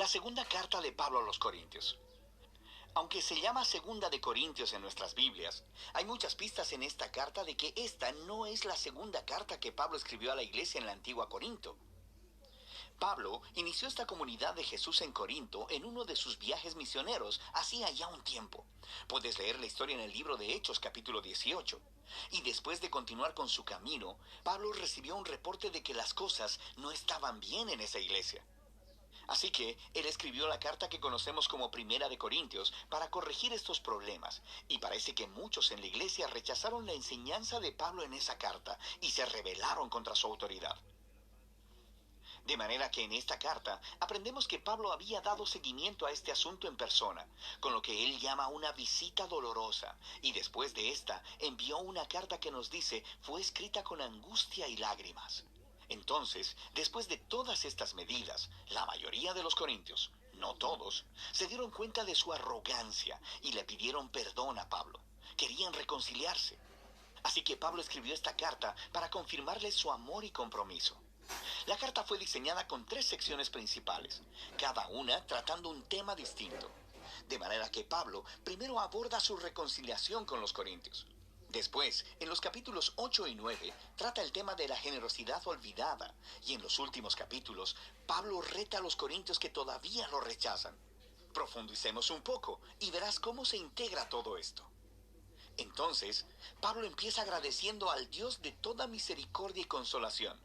segunda carta de Pablo a los Corintios. Aunque se llama Segunda de Corintios en nuestras Biblias, hay muchas pistas en esta carta de que esta no es la segunda carta que Pablo escribió a la iglesia en la antigua Corinto. Pablo inició esta comunidad de Jesús en Corinto en uno de sus viajes misioneros hacía ya un tiempo. Puedes leer la historia en el libro de Hechos capítulo 18. Y después de continuar con su camino, Pablo recibió un reporte de que las cosas no estaban bien en esa iglesia. Así que él escribió la carta que conocemos como Primera de Corintios para corregir estos problemas, y parece que muchos en la iglesia rechazaron la enseñanza de Pablo en esa carta y se rebelaron contra su autoridad. De manera que en esta carta aprendemos que Pablo había dado seguimiento a este asunto en persona, con lo que él llama una visita dolorosa, y después de esta envió una carta que nos dice fue escrita con angustia y lágrimas. Entonces, después de todas estas medidas, la mayoría de los corintios, no todos, se dieron cuenta de su arrogancia y le pidieron perdón a Pablo. Querían reconciliarse. Así que Pablo escribió esta carta para confirmarles su amor y compromiso. La carta fue diseñada con 3 secciones principales, cada una tratando un tema distinto. De manera que Pablo primero aborda su reconciliación con los corintios. Después, en los capítulos 8 y 9, trata el tema de la generosidad olvidada. Y en los últimos capítulos, Pablo reta a los corintios que todavía lo rechazan. Profundicemos un poco y verás cómo se integra todo esto. Entonces, Pablo empieza agradeciendo al Dios de toda misericordia y consolación,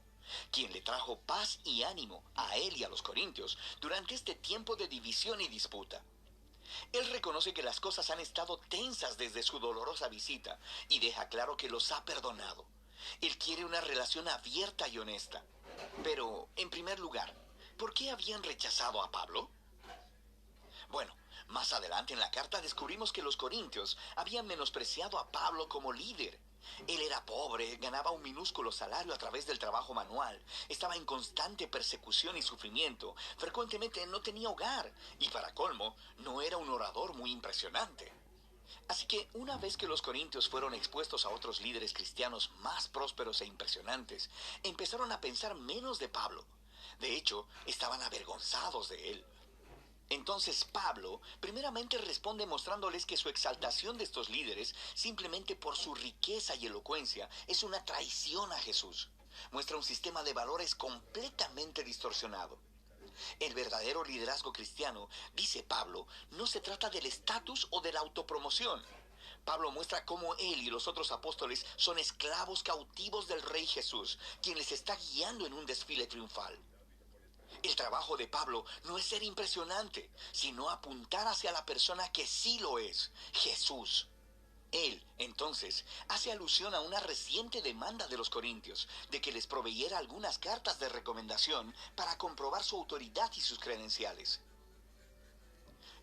quien le trajo paz y ánimo a él y a los corintios durante este tiempo de división y disputa. Él reconoce que las cosas han estado tensas desde su dolorosa visita y deja claro que los ha perdonado. Él quiere una relación abierta y honesta. Pero, en primer lugar, ¿por qué habían rechazado a Pablo? Bueno, más adelante en la carta descubrimos que los corintios habían menospreciado a Pablo como líder. Él era pobre, ganaba un minúsculo salario a través del trabajo manual, estaba en constante persecución y sufrimiento, frecuentemente no tenía hogar y para colmo no era un orador muy impresionante. Así que una vez que los corintios fueron expuestos a otros líderes cristianos más prósperos e impresionantes, empezaron a pensar menos de Pablo. De hecho, estaban avergonzados de él. Entonces Pablo primeramente responde mostrándoles que su exaltación de estos líderes, simplemente por su riqueza y elocuencia, es una traición a Jesús. Muestra un sistema de valores completamente distorsionado. El verdadero liderazgo cristiano, dice Pablo, no se trata del estatus o de la autopromoción. Pablo muestra cómo él y los otros apóstoles son esclavos cautivos del Rey Jesús, quien les está guiando en un desfile triunfal. El trabajo de Pablo no es ser impresionante, sino apuntar hacia la persona que sí lo es, Jesús. Él, entonces, hace alusión a una reciente demanda de los corintios, de que les proveyera algunas cartas de recomendación para comprobar su autoridad y sus credenciales.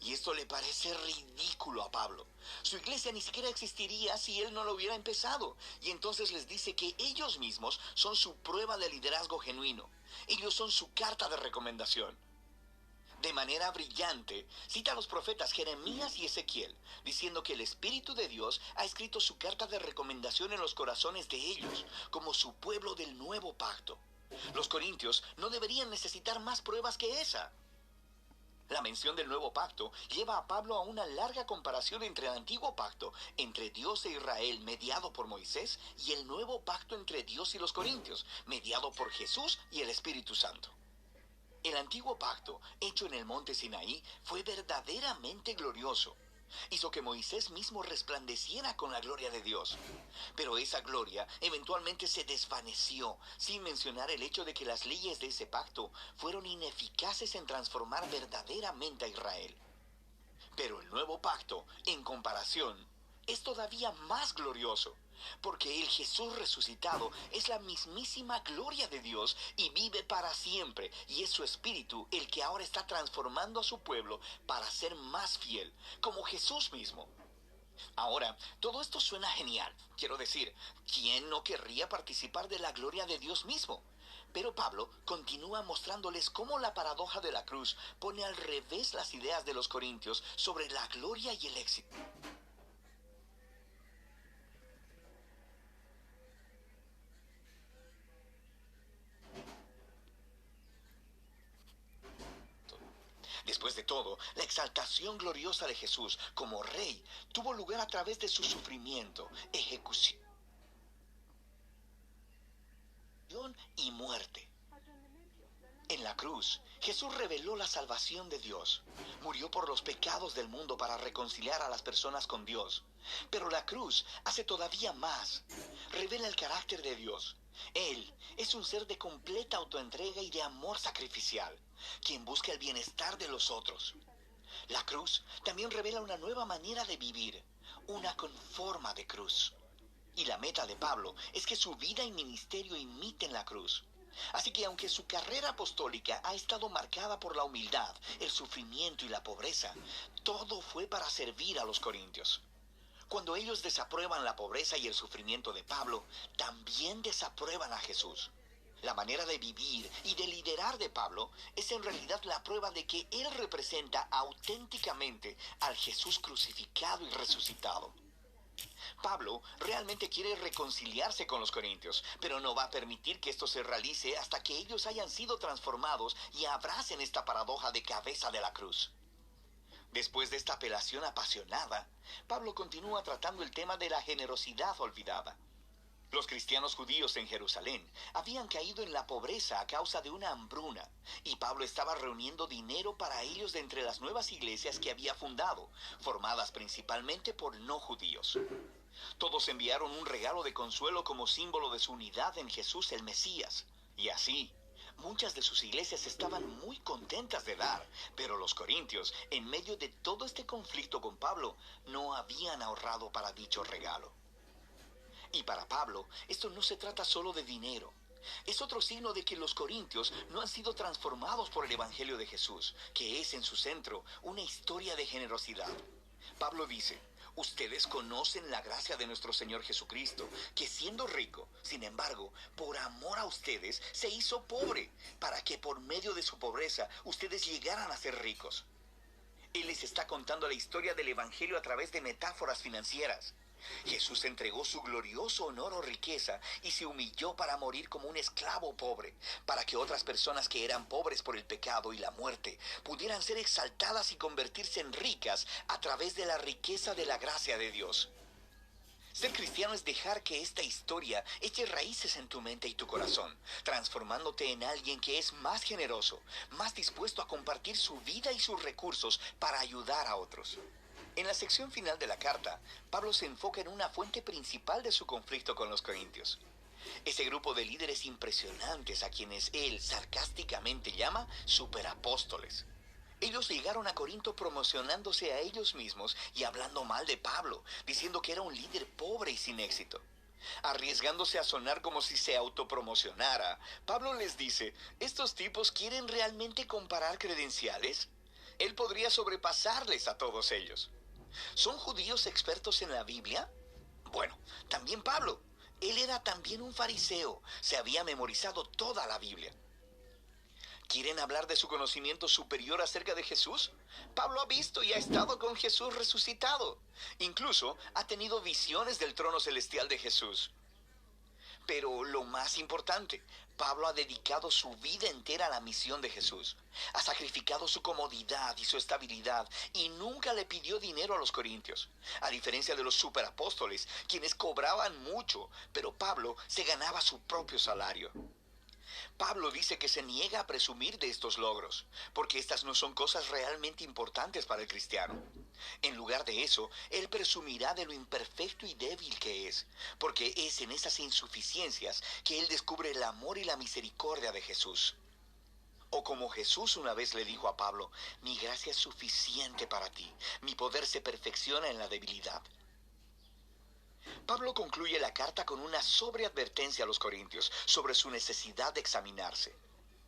Y esto le parece ridículo a Pablo. Su iglesia ni siquiera existiría si él no lo hubiera empezado. Y entonces les dice que ellos mismos son su prueba de liderazgo genuino. Ellos son su carta de recomendación. De manera brillante, cita a los profetas Jeremías y Ezequiel, diciendo que el Espíritu de Dios ha escrito su carta de recomendación en los corazones de ellos, como su pueblo del nuevo pacto. Los corintios no deberían necesitar más pruebas que esa. La mención del nuevo pacto lleva a Pablo a una larga comparación entre el antiguo pacto entre Dios e Israel mediado por Moisés y el nuevo pacto entre Dios y los corintios mediado por Jesús y el Espíritu Santo. El antiguo pacto, hecho en el monte Sinaí, fue verdaderamente glorioso. Hizo que Moisés mismo resplandeciera con la gloria de Dios. Pero esa gloria eventualmente se desvaneció, sin mencionar el hecho de que las leyes de ese pacto fueron ineficaces en transformar verdaderamente a Israel. Pero el nuevo pacto, en comparación, es todavía más glorioso, porque el Jesús resucitado es la mismísima gloria de Dios y vive para siempre, y es su Espíritu el que ahora está transformando a su pueblo para ser más fiel, como Jesús mismo. Ahora, todo esto suena genial. Quiero decir, ¿quién no querría participar de la gloria de Dios mismo? Pero Pablo continúa mostrándoles cómo la paradoja de la cruz pone al revés las ideas de los corintios sobre la gloria y el éxito. la exaltación gloriosa de Jesús como rey tuvo lugar a través de su sufrimiento, ejecución y muerte. En la cruz, Jesús reveló la salvación de Dios. Murió por los pecados del mundo para reconciliar a las personas con Dios. Pero la cruz hace todavía más. Revela el carácter de Dios. Él es un ser de completa autoentrega y de amor sacrificial, quien busca el bienestar de los otros. La cruz también revela una nueva manera de vivir, una con forma de cruz. Y la meta de Pablo es que su vida y ministerio imiten la cruz. Así que aunque su carrera apostólica ha estado marcada por la humildad, el sufrimiento y la pobreza, todo fue para servir a los corintios. Cuando ellos desaprueban la pobreza y el sufrimiento de Pablo, también desaprueban a Jesús. La manera de vivir y de liderar de Pablo es en realidad la prueba de que él representa auténticamente al Jesús crucificado y resucitado. Pablo realmente quiere reconciliarse con los corintios, pero no va a permitir que esto se realice hasta que ellos hayan sido transformados y abracen esta paradoja de cabeza de la cruz. Después de esta apelación apasionada, Pablo continúa tratando el tema de la generosidad olvidada. Los cristianos judíos en Jerusalén habían caído en la pobreza a causa de una hambruna, y Pablo estaba reuniendo dinero para ellos de entre las nuevas iglesias que había fundado, formadas principalmente por no judíos. Todos enviaron un regalo de consuelo como símbolo de su unidad en Jesús el Mesías. Y así, muchas de sus iglesias estaban muy contentas de dar, pero los corintios, en medio de todo este conflicto con Pablo, no habían ahorrado para dicho regalo. Y para Pablo, esto no se trata solo de dinero. Es otro signo de que los corintios no han sido transformados por el Evangelio de Jesús, que es en su centro una historia de generosidad. Pablo dice: ustedes conocen la gracia de nuestro Señor Jesucristo, que siendo rico, sin embargo, por amor a ustedes, se hizo pobre, para que por medio de su pobreza ustedes llegaran a ser ricos. Él les está contando la historia del Evangelio a través de metáforas financieras. Jesús entregó su glorioso honor o riqueza y se humilló para morir como un esclavo pobre, para que otras personas que eran pobres por el pecado y la muerte pudieran ser exaltadas y convertirse en ricas a través de la riqueza de la gracia de Dios. Ser cristiano es dejar que esta historia eche raíces en tu mente y tu corazón, transformándote en alguien que es más generoso, más dispuesto a compartir su vida y sus recursos para ayudar a otros. En la sección final de la carta, Pablo se enfoca en una fuente principal de su conflicto con los corintios. Ese grupo de líderes impresionantes a quienes él sarcásticamente llama superapóstoles. Ellos llegaron a Corinto promocionándose a ellos mismos y hablando mal de Pablo, diciendo que era un líder pobre y sin éxito. Arriesgándose a sonar como si se autopromocionara, Pablo les dice: ¿estos tipos quieren realmente comparar credenciales? Él podría sobrepasarles a todos ellos. ¿Son judíos expertos en la Biblia? Bueno, también Pablo. Él era también un fariseo, se había memorizado toda la Biblia. ¿Quieren hablar de su conocimiento superior acerca de Jesús? Pablo ha visto y ha estado con Jesús resucitado. Incluso ha tenido visiones del trono celestial de Jesús. Pero lo más importante, Pablo ha dedicado su vida entera a la misión de Jesús. Ha sacrificado su comodidad y su estabilidad y nunca le pidió dinero a los corintios. A diferencia de los superapóstoles, quienes cobraban mucho, pero Pablo se ganaba su propio salario. Pablo dice que se niega a presumir de estos logros, porque estas no son cosas realmente importantes para el cristiano. En lugar de eso, él presumirá de lo imperfecto y débil que es, porque es en esas insuficiencias que él descubre el amor y la misericordia de Jesús. O como Jesús una vez le dijo a Pablo: mi gracia es suficiente para ti, mi poder se perfecciona en la debilidad. Pablo concluye la carta con una sobreadvertencia a los corintios sobre su necesidad de examinarse.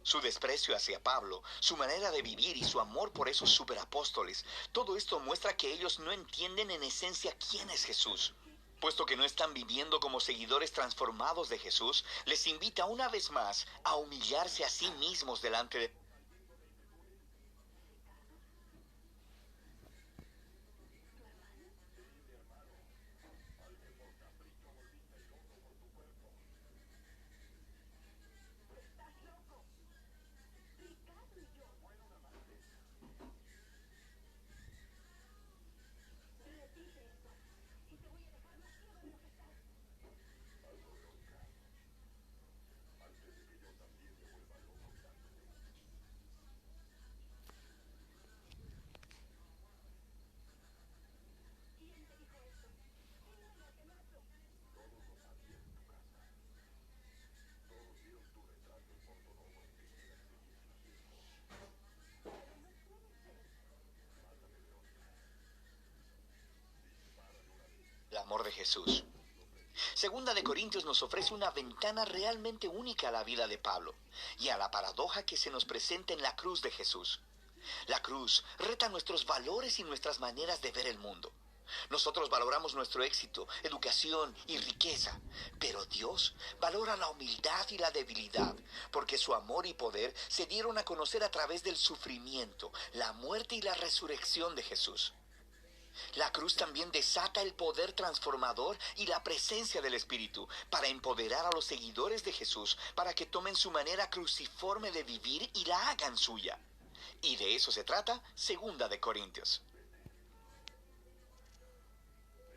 Su desprecio hacia Pablo, su manera de vivir y su amor por esos superapóstoles, todo esto muestra que ellos no entienden en esencia quién es Jesús. Puesto que no están viviendo como seguidores transformados de Jesús, les invita una vez más a humillarse a sí mismos delante de amor de Jesús. Segunda de Corintios nos ofrece una ventana realmente única a la vida de Pablo y a la paradoja que se nos presenta en la cruz de Jesús. La cruz reta nuestros valores y nuestras maneras de ver el mundo. Nosotros valoramos nuestro éxito, educación y riqueza, pero Dios valora la humildad y la debilidad, porque su amor y poder se dieron a conocer a través del sufrimiento, la muerte y la resurrección de Jesús. La cruz también desata el poder transformador y la presencia del Espíritu para empoderar a los seguidores de Jesús para que tomen su manera cruciforme de vivir y la hagan suya. Y de eso se trata Segunda de Corintios.